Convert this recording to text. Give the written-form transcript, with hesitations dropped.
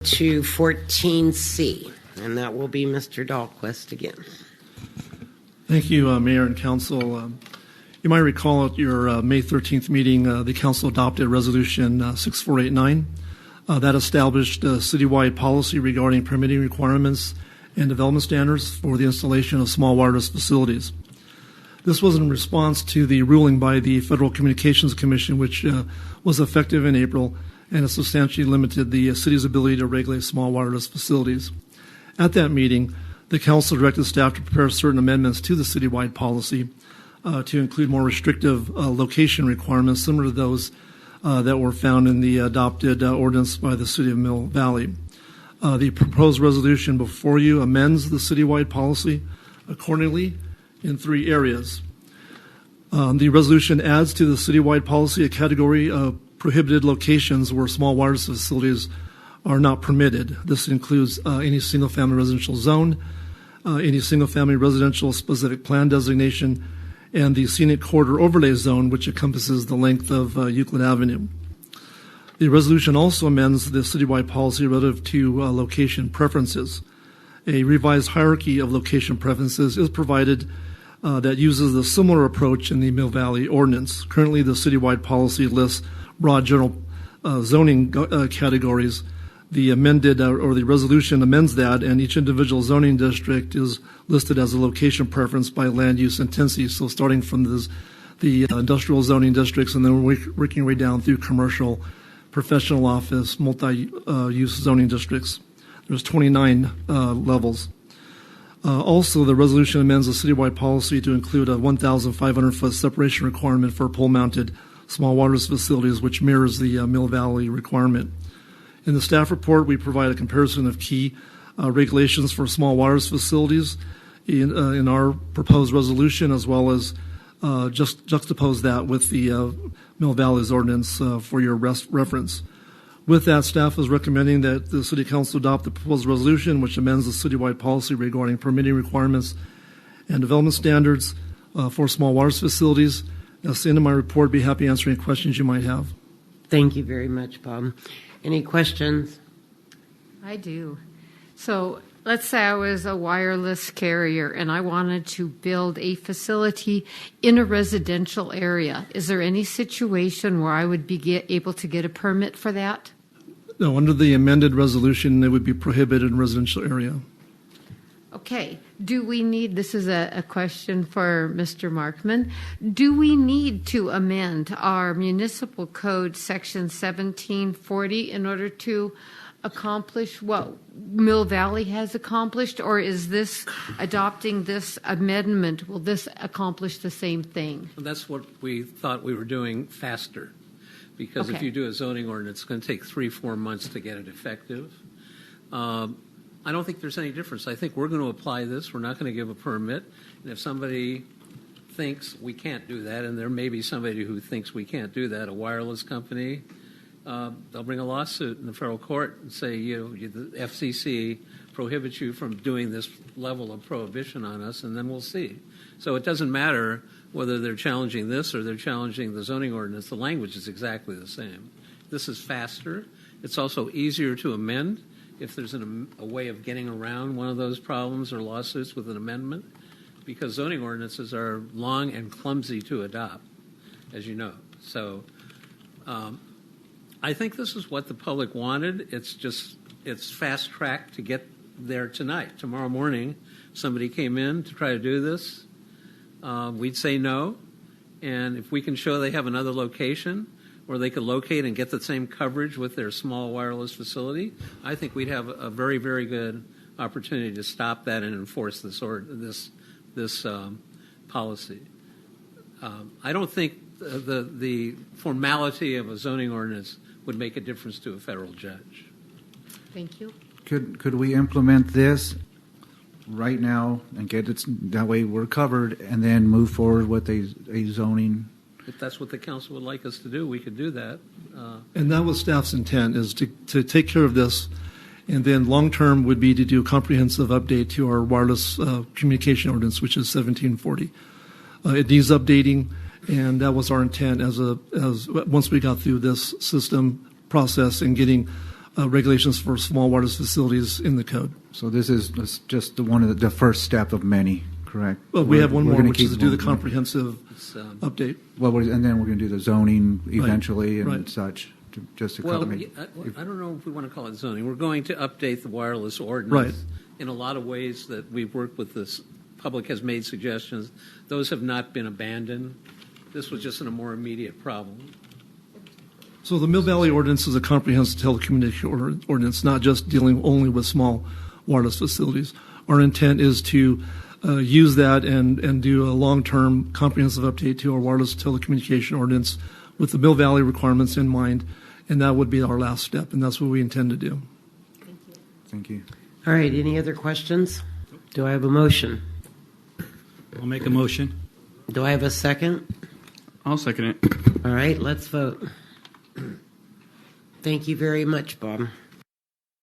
to 14C, and that will be Mr. Dahlquist again. Thank you, Mayor and Council. You might recall at your May 13th meeting, the Council adopted Resolution 6489 that established a citywide policy regarding permitting requirements and development standards for the installation of small wireless facilities. This was in response to the ruling by the Federal Communications Commission, which was effective in April, and it substantially limited the city's ability to regulate small wireless facilities. At that meeting, the Council directed staff to prepare certain amendments to the citywide policy to include more restrictive location requirements similar to those that were found in the adopted ordinance by the City of Mill Valley. The proposed resolution before you amends the citywide policy accordingly in 3 areas. The resolution adds to the citywide policy a category of prohibited locations where small wireless facilities are not permitted. This includes any single-family residential zone, any single-family residential specific plan designation, and the scenic corridor overlay zone, which encompasses the length of Euclid Avenue. The resolution also amends the citywide policy relative to location preferences. A revised hierarchy of location preferences is provided that uses a similar approach in the Mill Valley Ordinance. Currently, the citywide policy lists broad general zoning categories. The amended or the resolution amends that, and each individual zoning district is listed as a location preference by land use intensity. So starting from the industrial zoning districts, and then working way down through commercial, professional office, multi-use zoning districts. There's 29 levels. Also, the resolution amends the citywide policy to include a 1,500-foot separation requirement for pole-mounted small wireless facilities, which mirrors the Mill Valley requirement. In the staff report, we provide a comparison of key regulations for small wireless facilities in our proposed resolution, as well as just juxtapose that with the Mill Valley's ordinance for your reference. With that, staff is recommending that the City Council adopt the proposed resolution, which amends the citywide policy regarding permitting requirements and development standards for small wireless facilities. That's the end of my report. Be happy to answer any questions you might have. Thank you very much, Bob. Any questions? I do. So let's say I was a wireless carrier and I wanted to build a facility in a residential area. Is there any situation where I would be able to get a permit for that? No, under the amended resolution, it would be prohibited in residential area. Okay. Do we need, this is a question for Mr. Markman, do we need to amend our municipal code section 1740 in order to accomplish what Mill Valley has accomplished, or is this adopting this amendment, will this accomplish the same thing? Well, that's what we thought we were doing faster, because if you do a zoning ordinance, it's going to take 3-4 months to get it effective. I don't think there's any difference. I think we're going to apply this. We're not going to give a permit. And if somebody thinks we can't do that, and there may be somebody who thinks we can't do that, a wireless company, they'll bring a lawsuit in the federal court and say, the FCC prohibits you from doing this level of prohibition on us, and then we'll see. So it doesn't matter whether they're challenging this or they're challenging the zoning ordinance. The language is exactly the same. This is faster. It's also easier to amend if there's a way of getting around one of those problems or lawsuits with an amendment, because zoning ordinances are long and clumsy to adopt, as you know. So I think this is what the public wanted. It's fast-tracked to get there tonight. Tomorrow morning, somebody came in to try to do this. We'd say no. And if we can show they have another location where they could locate and get the same coverage with their small wireless facility, I think we'd have a very, very good opportunity to stop that and enforce this policy. I don't think the formality of a zoning ordinance would make a difference to a federal judge. Thank you. Could we implement this right now and get it that way we're covered, and then move forward with a zoning? If that's what the council would like us to do, we could do that. And that was staff's intent, is to take care of this, and then long-term would be to do a comprehensive update to our wireless communication ordinance, which is 1740. It needs updating, and that was our intent as once we got through this system process and getting regulations for small wireless facilities in the code. So this is just the first step of many, correct? But we have one We're more, gonna which is keep to do the moving. comprehensive It's, update. Well, and then we're going to do the zoning eventually and right. such, just to well, cover. I don't know if we want to call it zoning. We're going to update the wireless ordinance Right. in a lot of ways that we've worked with this. Public has made suggestions. Those have not been abandoned. This was just a more immediate problem. So the Mill Valley ordinance is a comprehensive telecommunication ordinance, not just dealing only with small wireless facilities. Our intent is to use that and do a long-term comprehensive update to our wireless telecommunication ordinance with the Mill Valley requirements in mind, and that would be our last step, and that's what we intend to do. Thank you. All right, any other questions? Do I have a motion? I'll make a motion. Do I have a second? I'll second it. All right, let's vote. Thank you very much, Bob.